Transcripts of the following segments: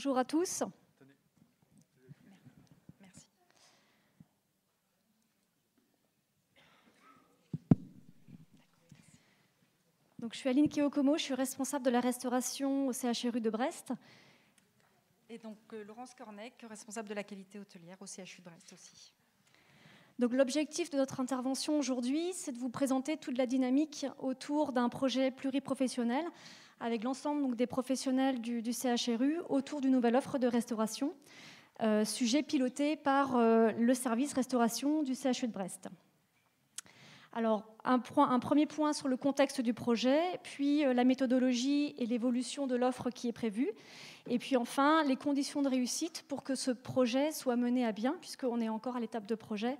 Bonjour à tous. Merci. Donc, je suis Aline Keokomo, je suis responsable de la restauration au CHRU de Brest. Et donc Laurence Cornec, responsable de la qualité hôtelière au CHU de Brest aussi. Donc, l'objectif de notre intervention aujourd'hui, c'est de vous présenter toute la dynamique autour d'un projet pluriprofessionnel avec l'ensemble des professionnels du CHRU autour d'une nouvelle offre de restauration, sujet piloté par le service restauration du CHU de Brest. Alors, un premier point sur le contexte du projet, puis la méthodologie et l'évolution de l'offre qui est prévue, et puis enfin les conditions de réussite pour que ce projet soit mené à bien, puisqu'on est encore à l'étape de projet,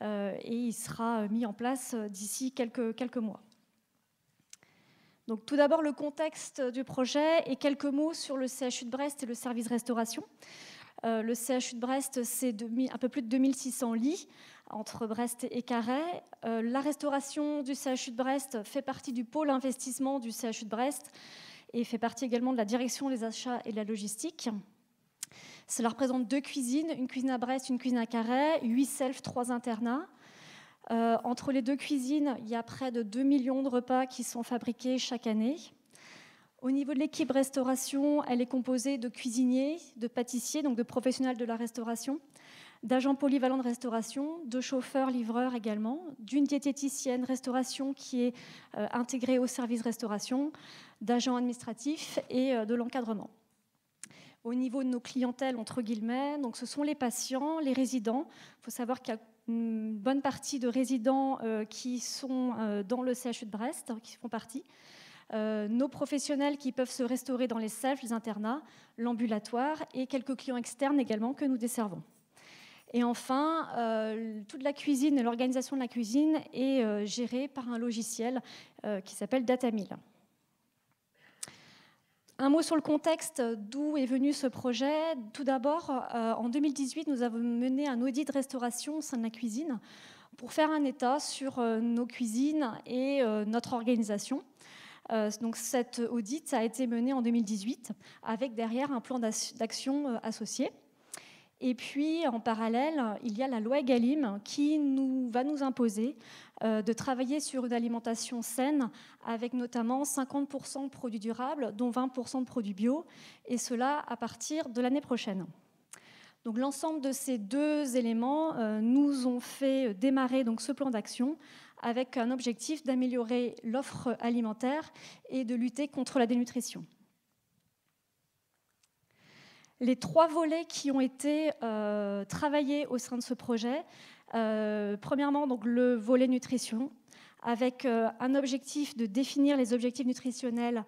et il sera mis en place d'ici quelques mois. Donc, tout d'abord, le contexte du projet et quelques mots sur le CHU de Brest et le service restauration. Le CHU de Brest, c'est un peu plus de 2600 lits entre Brest et Carhaix. La restauration du CHU de Brest fait partie du pôle investissement du CHU de Brest et fait partie également de la direction des achats et de la logistique. Cela représente 2 cuisines, une cuisine à Brest, une cuisine à Carhaix, 8 selfs, 3 internats. Entre les 2 cuisines, il y a près de 2 millions de repas qui sont fabriqués chaque année. Au niveau de l'équipe restauration, elle est composée de cuisiniers, de pâtissiers, donc de professionnels de la restauration, d'agents polyvalents de restauration, de chauffeurs, livreurs également, d'une diététicienne restauration qui est intégrée au service restauration, d'agents administratifs et de l'encadrement. Au niveau de nos clientèles, entre guillemets, donc ce sont les patients, les résidents. Il faut savoir qu'il y a une bonne partie de résidents qui sont dans le CHU de Brest, qui font partie. Nos professionnels qui peuvent se restaurer dans les selfs, les internats, l'ambulatoire et quelques clients externes également que nous desservons. Et enfin, toute la cuisine et l'organisation de la cuisine est gérée par un logiciel qui s'appelle Datamill. Un mot sur le contexte, d'où est venu ce projet. Tout d'abord, en 2018, nous avons mené un audit de restauration au sein de la cuisine pour faire un état sur nos cuisines et notre organisation. Donc cet audit a été mené en 2018 avec derrière un plan d'action associé. Et puis, en parallèle, il y a la loi Egalim qui va nous imposer de travailler sur une alimentation saine avec notamment 50% de produits durables, dont 20% de produits bio, et cela à partir de l'année prochaine. Donc, l'ensemble de ces 2 éléments nous ont fait démarrer donc, ce plan d'action avec un objectif d'améliorer l'offre alimentaire et de lutter contre la dénutrition. Les 3 volets qui ont été travaillés au sein de ce projet, premièrement, donc, le volet nutrition, avec un objectif de définir les objectifs nutritionnels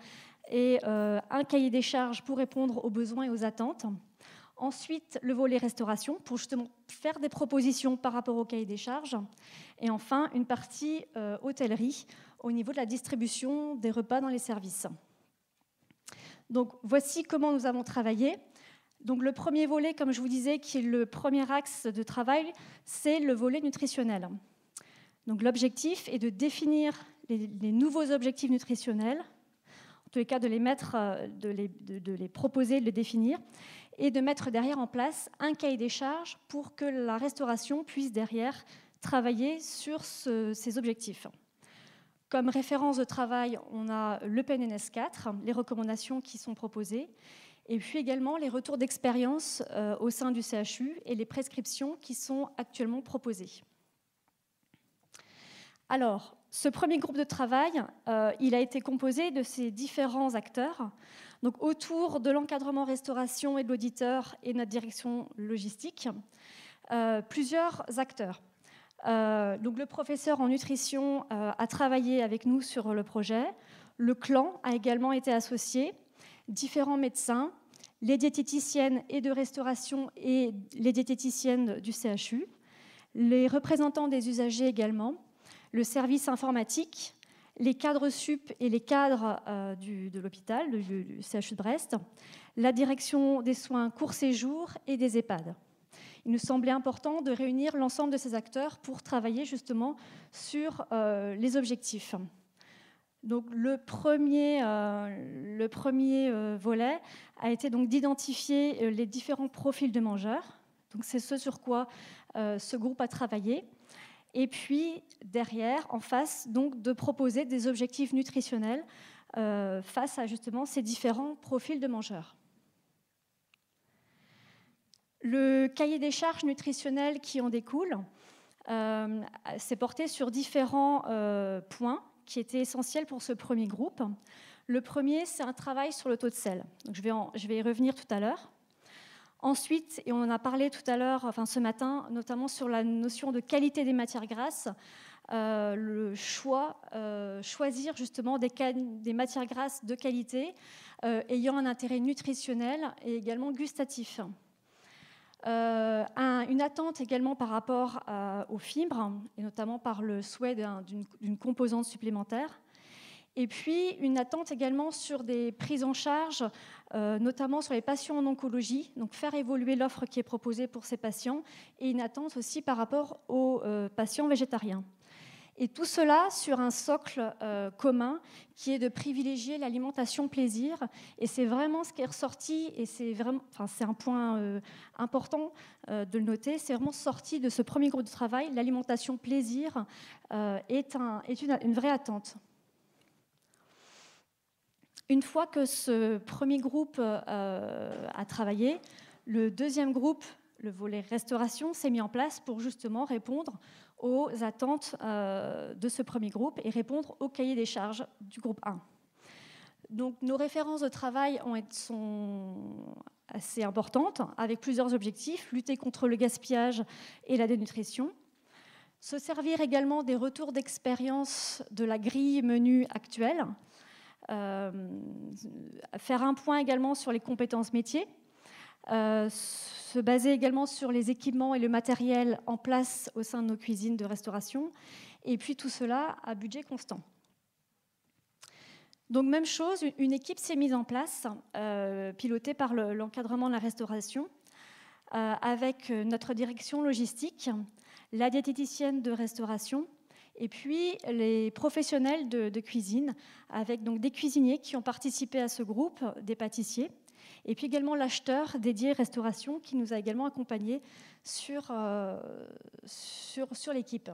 et un cahier des charges pour répondre aux besoins et aux attentes. Ensuite, le volet restauration, pour justement faire des propositions par rapport au cahier des charges. Et enfin, une partie hôtellerie, au niveau de la distribution des repas dans les services. Donc, voici comment nous avons travaillé. Donc, le premier volet, comme je vous disais, qui est le premier axe de travail, c'est le volet nutritionnel. Donc, l'objectif est de définir les nouveaux objectifs nutritionnels, en tous les cas de les mettre, de les proposer, de les définir, et de mettre derrière en place un cahier des charges pour que la restauration puisse derrière travailler sur ces objectifs. Comme référence de travail, on a le PNNS 4, les recommandations qui sont proposées, et puis également les retours d'expérience au sein du CHU et les prescriptions qui sont actuellement proposées. Alors, ce premier groupe de travail, il a été composé de ces différents acteurs, donc autour de l'encadrement restauration et de l'auditeur et notre direction logistique, plusieurs acteurs. Donc le professeur en nutrition a travaillé avec nous sur le projet, le clan a également été associé, différents médecins, les diététiciennes et de restauration et les diététiciennes du CHU, les représentants des usagers également, le service informatique, les cadres sup et les cadres de l'hôpital, du CHU de Brest, la direction des soins court séjour et des EHPAD. Il nous semblait important de réunir l'ensemble de ces acteurs pour travailler justement sur les objectifs. Donc, le premier volet a été donc d'identifier les différents profils de mangeurs. Donc, c'est ce sur quoi ce groupe a travaillé. Et puis, derrière, en face, donc, de proposer des objectifs nutritionnels face à justement ces différents profils de mangeurs. Le cahier des charges nutritionnelles qui en découle s'est porté sur différents points qui étaient essentiels pour ce premier groupe. Le premier, c'est un travail sur le taux de sel. Donc, je vais y revenir tout à l'heure. Ensuite, et on en a parlé tout à l'heure, enfin ce matin, notamment sur la notion de qualité des matières grasses, choisir justement des matières grasses de qualité ayant un intérêt nutritionnel et également gustatif. Une attente également par rapport aux fibres, et notamment par le souhait d'une composante supplémentaire. Et puis, une attente également sur des prises en charge, notamment sur les patients en oncologie, donc faire évoluer l'offre qui est proposée pour ces patients, et une attente aussi par rapport aux patients végétariens. Et tout cela sur un socle commun qui est de privilégier l'alimentation plaisir. Et c'est vraiment ce qui est ressorti, et c'est un point important de le noter, c'est vraiment sorti de ce premier groupe de travail. L'alimentation plaisir est une vraie attente. Une fois que ce premier groupe a travaillé, le deuxième groupe, le volet restauration, s'est mis en place pour justement répondre aux attentes de ce premier groupe et répondre au cahier des charges du groupe 1. Donc, nos références de travail sont assez importantes, avec plusieurs objectifs: lutter contre le gaspillage et la dénutrition, se servir également des retours d'expérience de la grille menu actuelle, faire un point également sur les compétences métiers, se baser également sur les équipements et le matériel en place au sein de nos cuisines de restauration, et puis tout cela à budget constant. Donc même chose, une équipe s'est mise en place, pilotée par l'encadrement de la restauration, avec notre direction logistique, la diététicienne de restauration, et puis les professionnels de cuisine, avec donc des cuisiniers qui ont participé à ce groupe, des pâtissiers, et puis également l'acheteur dédié restauration qui nous a également accompagnés sur l'équipe.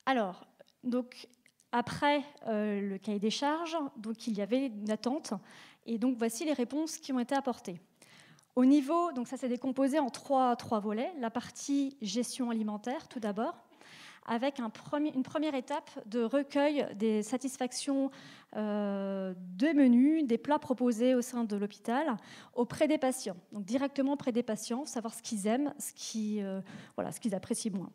Alors, donc, après le cahier des charges, donc, il y avait une attente, et donc voici les réponses qui ont été apportées. Au niveau, donc ça s'est décomposé en trois volets. La partie gestion alimentaire, tout d'abord, avec une première étape de recueil des satisfactions de menus, des plats proposés au sein de l'hôpital auprès des patients. Donc directement auprès des patients, savoir ce qu'ils aiment, ce qu'ils apprécient moins.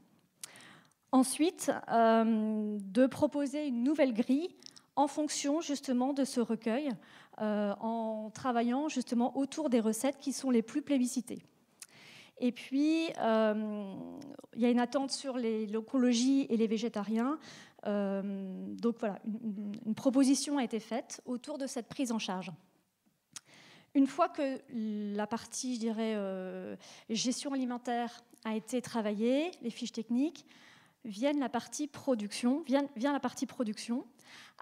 Ensuite, de proposer une nouvelle grille en fonction justement de ce recueil, en travaillant justement autour des recettes qui sont les plus plébiscitées. Et puis, il y a une attente sur l'oncologie et les végétariens. Donc voilà, une proposition a été faite autour de cette prise en charge. Une fois que la partie, je dirais, gestion alimentaire a été travaillée, les fiches techniques, vient la partie production,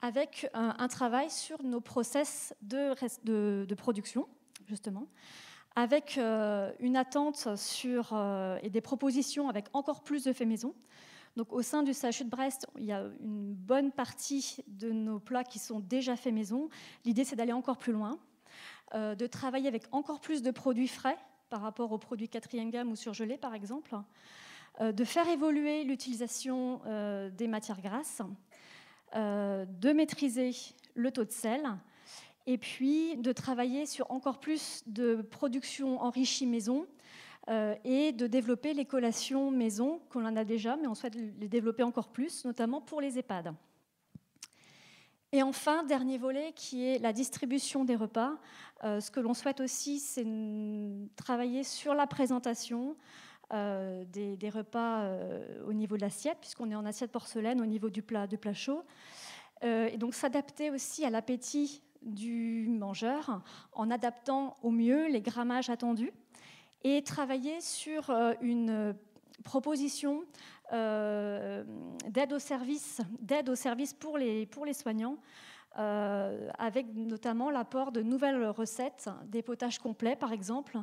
avec un travail sur nos process de production, justement, avec une attente et des propositions avec encore plus de faits maison. Donc, au sein du CHU de Brest, il y a une bonne partie de nos plats qui sont déjà faits maison. L'idée, c'est d'aller encore plus loin, de travailler avec encore plus de produits frais par rapport aux produits quatrième gamme ou surgelés, par exemple, de faire évoluer l'utilisation des matières grasses, de maîtriser le taux de sel, et puis de travailler sur encore plus de production enrichie maison et de développer les collations maison, qu'on en a déjà, mais on souhaite les développer encore plus, notamment pour les EHPAD. Et enfin, dernier volet, qui est la distribution des repas. Ce que l'on souhaite aussi, c'est travailler sur la présentation des repas au niveau de l'assiette, puisqu'on est en assiette porcelaine au niveau du plat chaud. Et donc s'adapter aussi à l'appétit du mangeur en adaptant au mieux les grammages attendus et travailler sur une propositions d'aide au service pour les soignants, avec notamment l'apport de nouvelles recettes, des potages complets par exemple,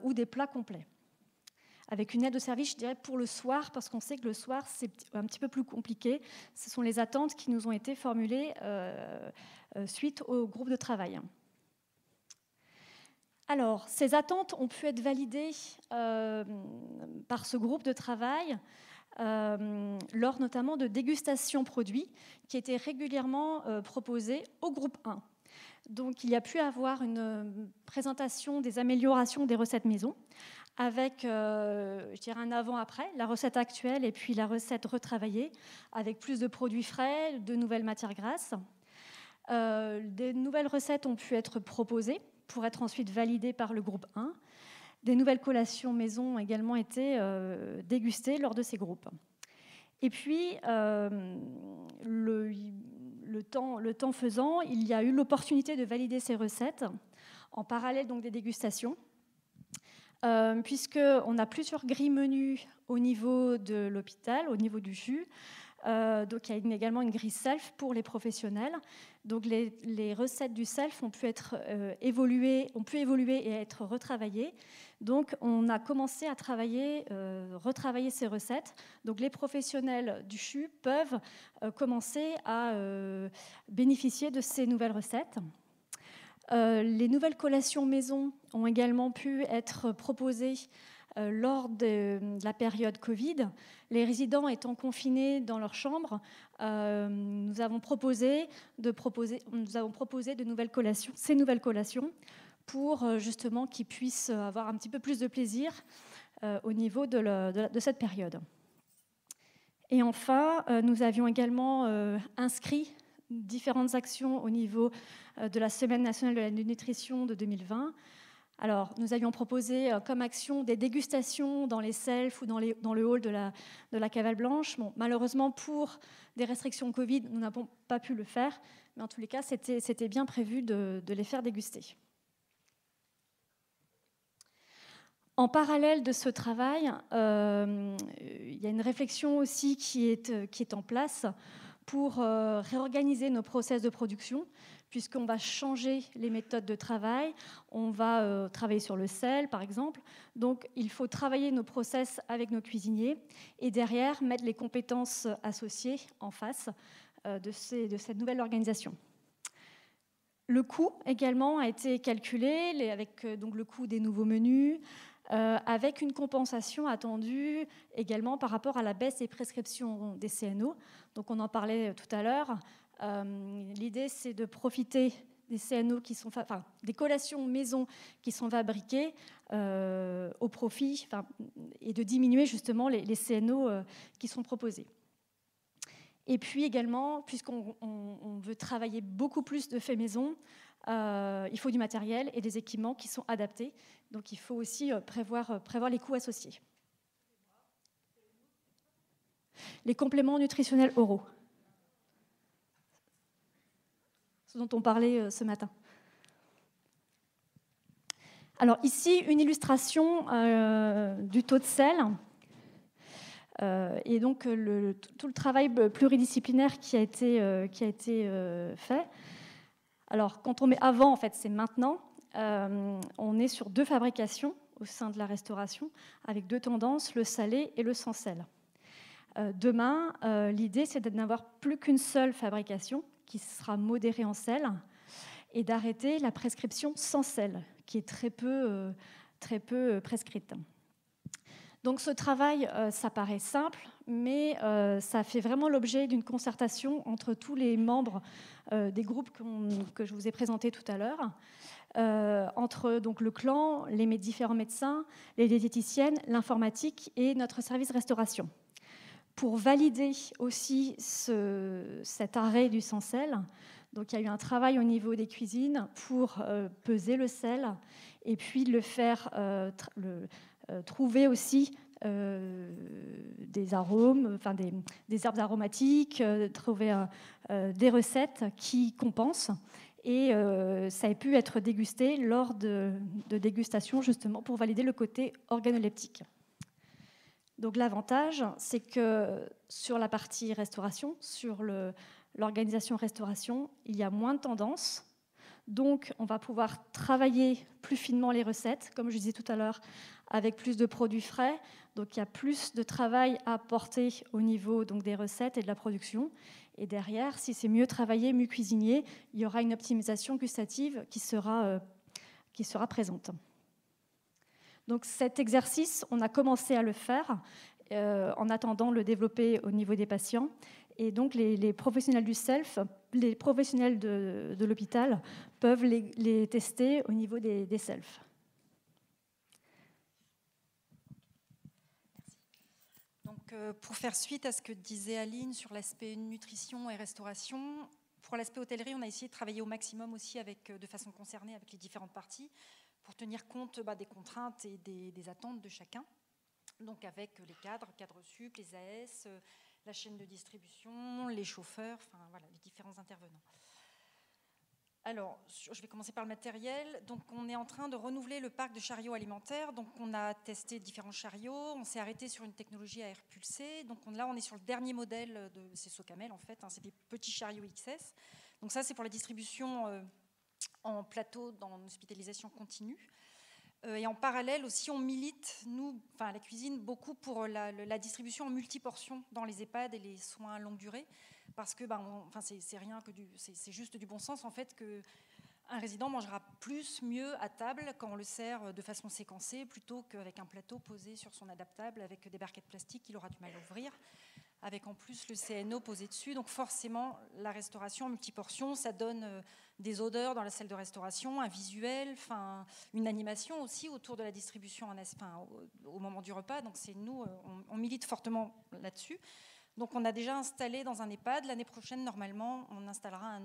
ou des plats complets. Avec une aide au service, je dirais, pour le soir, parce qu'on sait que le soir, c'est un petit peu plus compliqué. Ce sont les attentes qui nous ont été formulées suite au groupe de travail. Alors, ces attentes ont pu être validées par ce groupe de travail lors notamment de dégustations produits qui étaient régulièrement proposées au groupe 1. Donc, il y a pu avoir une présentation des améliorations des recettes maison avec, je dirais, un avant-après, la recette actuelle et puis la recette retravaillée, avec plus de produits frais, de nouvelles matières grasses. Des nouvelles recettes ont pu être proposées pour être ensuite validées par le groupe 1. Des nouvelles collations maison ont également été dégustées lors de ces groupes. Et puis, le temps faisant, il y a eu l'opportunité de valider ces recettes en parallèle donc des dégustations, puisqu'on n'a plus sur grille menu au niveau de l'hôpital, au niveau du CHU. Donc il y a également une grille self pour les professionnels. Donc les recettes du self ont pu évoluer et être retravaillées. Donc on a commencé à retravailler ces recettes. Donc les professionnels du CHU peuvent commencer à bénéficier de ces nouvelles recettes. Les nouvelles collations maison ont également pu être proposées lors de la période Covid. Les résidents étant confinés dans leur chambre, nous avons proposé de nouvelles collations, ces nouvelles collations, pour justement qu'ils puissent avoir un petit peu plus de plaisir au niveau de cette période. Et enfin, nous avions également inscrit différentes actions au niveau de la Semaine nationale de la nutrition de 2020. Alors, nous avions proposé comme action des dégustations dans les selfs ou dans le hall de la Cavale Blanche. Bon, malheureusement, pour des restrictions Covid, nous n'avons pas pu le faire, mais en tous les cas, c'était bien prévu de les faire déguster. En parallèle de ce travail, il y a une réflexion aussi qui est en place pour réorganiser nos process de production, puisqu'on va changer les méthodes de travail, on va travailler sur le sel, par exemple. Donc, il faut travailler nos process avec nos cuisiniers et derrière, mettre les compétences associées en face de cette nouvelle organisation. Le coût également a été calculé avec donc le coût des nouveaux menus, avec une compensation attendue également par rapport à la baisse des prescriptions des CNO. Donc on en parlait tout à l'heure. L'idée, c'est de profiter des CNO des collations maison qui sont fabriquées au profit et de diminuer justement les CNO qui sont proposés. Et puis également, puisqu'on veut travailler beaucoup plus de faits maison, il faut du matériel et des équipements qui sont adaptés. Donc il faut aussi prévoir les coûts associés. Les compléments nutritionnels oraux, ce dont on parlait ce matin. Alors ici, une illustration du taux de sel. Et donc tout le travail pluridisciplinaire qui a été fait. Alors quand on met avant, en fait, c'est maintenant. On est sur 2 fabrications au sein de la restauration, avec 2 tendances, le salé et le sans sel. Demain, l'idée, c'est de n'avoir plus qu'une seule fabrication, qui sera modérée en sel, et d'arrêter la prescription sans sel, qui est très peu prescrite. Donc ce travail, ça paraît simple, mais ça fait vraiment l'objet d'une concertation entre tous les membres des groupes que je vous ai présentés tout à l'heure, entre donc, le clan, les différents médecins, les diététiciennes, l'informatique et notre service restauration. Pour valider aussi cet arrêt du sans sel, donc il y a eu un travail au niveau des cuisines pour peser le sel et puis le faire trouver aussi des arômes, des herbes aromatiques, trouver des recettes qui compensent. Et ça a pu être dégusté lors de dégustations justement pour valider le côté organoleptique. Donc l'avantage, c'est que sur la partie restauration, sur l'organisation restauration, il y a moins de tendances. Donc on va pouvoir travailler plus finement les recettes, comme je disais tout à l'heure, avec plus de produits frais. Donc il y a plus de travail à apporter au niveau donc, des recettes et de la production. Et derrière, si c'est mieux travaillé, mieux cuisiné, il y aura une optimisation gustative qui sera présente. Donc cet exercice, on a commencé à le faire en attendant le développer au niveau des patients. Et donc les professionnels du self, les professionnels de l'hôpital peuvent les tester au niveau des selfs. Donc, pour faire suite à ce que disait Aline sur l'aspect nutrition et restauration, pour l'aspect hôtellerie, on a essayé de travailler au maximum aussi de façon concernée avec les différentes parties pour tenir compte des contraintes et des attentes de chacun. Donc avec les cadres sup, les AS, la chaîne de distribution, les chauffeurs, enfin voilà, les différents intervenants. Alors, je vais commencer par le matériel. Donc, on est en train de renouveler le parc de chariots alimentaires. Donc, on a testé différents chariots. On s'est arrêté sur une technologie à air pulsé. Donc, là, on est sur le dernier modèle c'est Socamel, en fait. C'est des petits chariots XS. Donc, ça, c'est pour la distribution en plateau dans l'hospitalisation continue. Et en parallèle aussi, on milite, nous, enfin la cuisine, beaucoup pour la distribution en multiportions dans les EHPAD et les soins à longue durée, parce que c'est juste du bon sens en fait que un résident mangera plus, mieux à table quand on le sert de façon séquencée plutôt qu'avec un plateau posé sur son adaptable avec des barquettes plastiques qu'il aura du mal à ouvrir, avec en plus le CNO posé dessus. Donc forcément, la restauration en multiportion, ça donne des odeurs dans la salle de restauration, un visuel, une animation aussi autour de la distribution au moment du repas. Donc nous, on milite fortement là-dessus. Donc on a déjà installé dans un EHPAD. L'année prochaine, normalement, on installera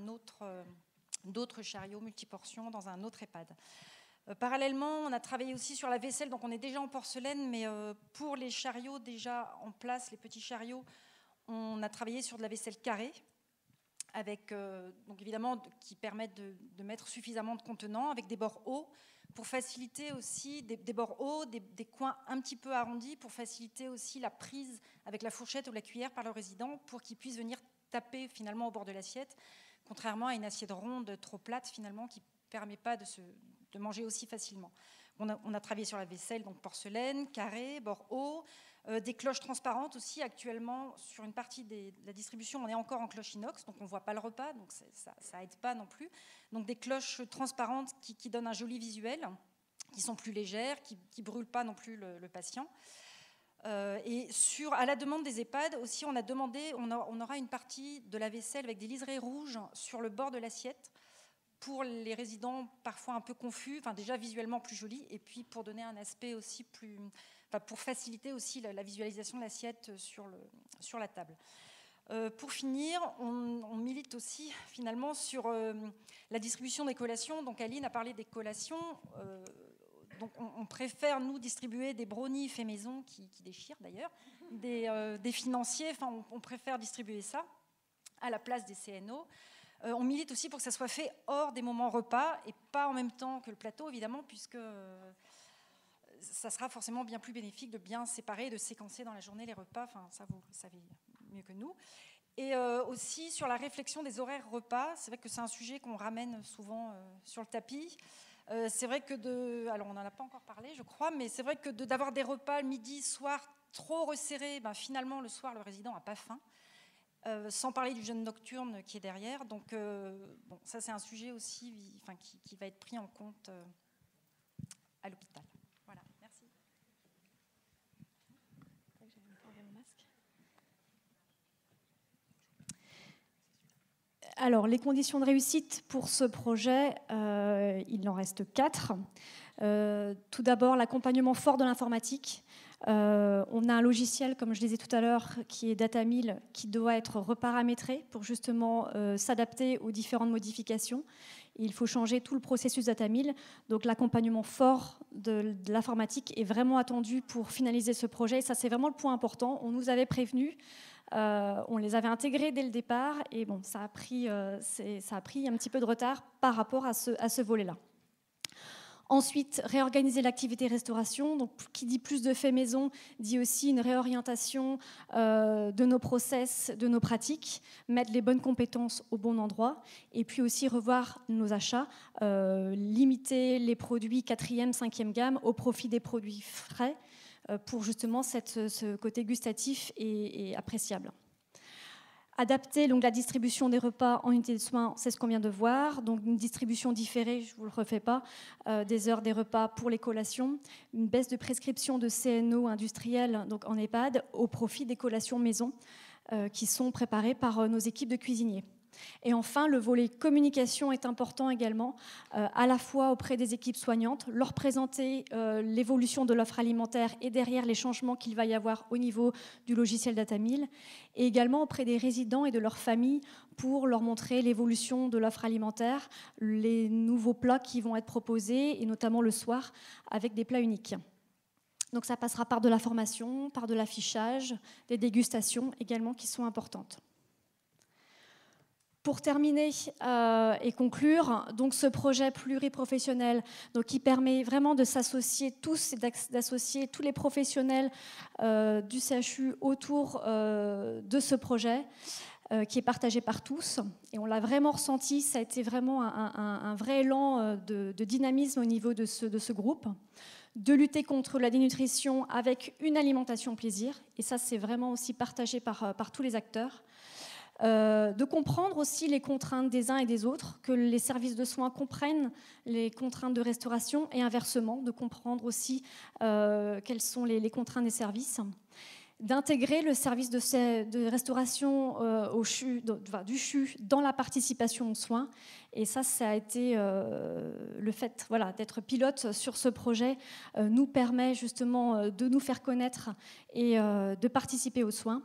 d'autres chariots multiportions dans un autre EHPAD. Parallèlement, on a travaillé aussi sur la vaisselle. Donc on est déjà en porcelaine, mais pour les chariots déjà en place, les petits chariots, on a travaillé sur de la vaisselle carrée, avec, donc évidemment, qui permettent de mettre suffisamment de contenants, avec des bords hauts, pour faciliter aussi des bords hauts, des coins un petit peu arrondis, pour faciliter aussi la prise avec la fourchette ou la cuillère par le résident, pour qu'il puisse venir taper finalement au bord de l'assiette, contrairement à une assiette ronde trop plate finalement, qui ne permet pas de manger aussi facilement. On a travaillé sur la vaisselle, donc porcelaine, carré, bord haut, des cloches transparentes aussi. Actuellement, sur une partie de la distribution, on est encore en cloche inox, donc on ne voit pas le repas, donc ça aide pas non plus. Donc des cloches transparentes qui donnent un joli visuel, qui sont plus légères, qui ne brûlent pas non plus le patient. Et à la demande des EHPAD aussi, on a demandé, on aura une partie de la vaisselle avec des liserés rouges sur le bord de l'assiette, pour les résidents parfois un peu confus, déjà visuellement plus joli, et puis pour donner un aspect aussi pour faciliter aussi la visualisation de l'assiette sur la table. Pour finir, on milite aussi finalement sur la distribution des collations. Donc Aline a parlé des collations. Donc on préfère nous distribuer des brownies faits maison qui déchirent d'ailleurs, des financiers. On préfère distribuer ça à la place des CNO. On milite aussi pour que ça soit fait hors des moments repas et pas en même temps que le plateau, évidemment, puisque ça sera forcément bien plus bénéfique de bien séparer, de séquencer dans la journée les repas. Ça, vous le savez mieux que nous. Et aussi sur la réflexion des horaires repas, c'est vrai que c'est un sujet qu'on ramène souvent sur le tapis. C'est vrai que alors on n'en a pas encore parlé, je crois, mais c'est vrai que d'avoir des repas midi, soir trop resserrés, finalement, le soir, le résident n'a pas faim. Sans parler du jeûne nocturne qui est derrière. Donc, ça, c'est un sujet aussi qui va être pris en compte à l'hôpital. Voilà, merci. Alors, les conditions de réussite pour ce projet, il en reste 4. Tout d'abord, l'accompagnement fort de l'informatique. On a un logiciel, comme je disais tout à l'heure, qui est Datamil, qui doit être reparamétré pour justement s'adapter aux différentes modifications. Il faut changer tout le processus Datamil. Donc l'accompagnement fort de l'informatique est vraiment attendu pour finaliser ce projet. Et ça, c'est vraiment le point important. On nous avait prévenus. On les avait intégrés dès le départ. Et ça a pris un petit peu de retard par rapport à ce volet-là. Ensuite, réorganiser l'activité restauration. Donc, qui dit plus de faits maison, dit aussi une réorientation de nos process, de nos pratiques, mettre les bonnes compétences au bon endroit, et puis aussi revoir nos achats, limiter les produits 4e, 5e gamme au profit des produits frais, pour justement ce côté gustatif et appréciable. Adapter donc, la distribution des repas en unité de soins, c'est ce qu'on vient de voir. Donc une distribution différée, je ne vous le refais pas, des heures des repas pour les collations. Une baisse de prescription de CNO industriels donc en EHPAD au profit des collations maison qui sont préparées par nos équipes de cuisiniers. Et enfin, le volet communication est important également, à la fois auprès des équipes soignantes, leur présenter l'évolution de l'offre alimentaire et derrière les changements qu'il va y avoir au niveau du logiciel DataMill, et également auprès des résidents et de leurs familles pour leur montrer l'évolution de l'offre alimentaire, les nouveaux plats qui vont être proposés, et notamment le soir, avec des plats uniques. Donc ça passera par de la formation, par de l'affichage, des dégustations également qui sont importantes. Pour terminer et conclure, donc ce projet pluriprofessionnel donc qui permet vraiment de s'associer tous et d'associer tous les professionnels du CHU autour de ce projet qui est partagé par tous. Et on l'a vraiment ressenti, ça a été vraiment un vrai élan de dynamisme au niveau de ce groupe. De lutter contre la dénutrition avec une alimentation plaisir. Et ça, c'est vraiment aussi partagé par tous les acteurs. De comprendre aussi les contraintes des uns et des autres, que les services de soins comprennent les contraintes de restauration et inversement, de comprendre aussi quelles sont les contraintes des services. D'intégrer le service de restauration du CHU dans la participation aux soins. Et ça a été le fait d'être pilote sur ce projet nous permet justement de nous faire connaître et de participer aux soins.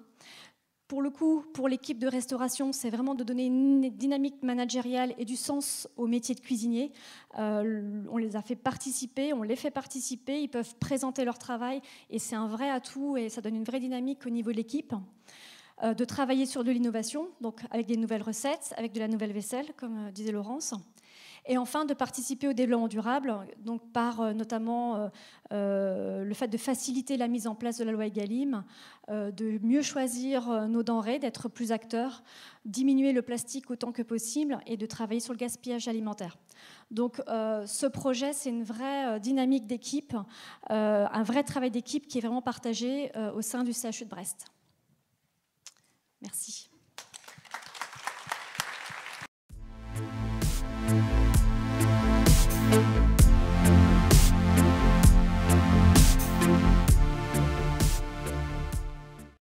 Pour le coup, pour l'équipe de restauration, c'est vraiment de donner une dynamique managériale et du sens au métier de cuisinier. On les a fait participer, on les fait participer, ils peuvent présenter leur travail et c'est un vrai atout et ça donne une vraie dynamique au niveau de l'équipe. De travailler sur de l'innovation, donc avec des nouvelles recettes, avec de la nouvelle vaisselle, comme disait Laurence. Et enfin, de participer au développement durable, donc par notamment le fait de faciliter la mise en place de la loi Egalim, de mieux choisir nos denrées, d'être plus acteurs, diminuer le plastique autant que possible et de travailler sur le gaspillage alimentaire. Donc ce projet, c'est une vraie dynamique d'équipe, un vrai travail d'équipe qui est vraiment partagé au sein du CHU de Brest. Merci.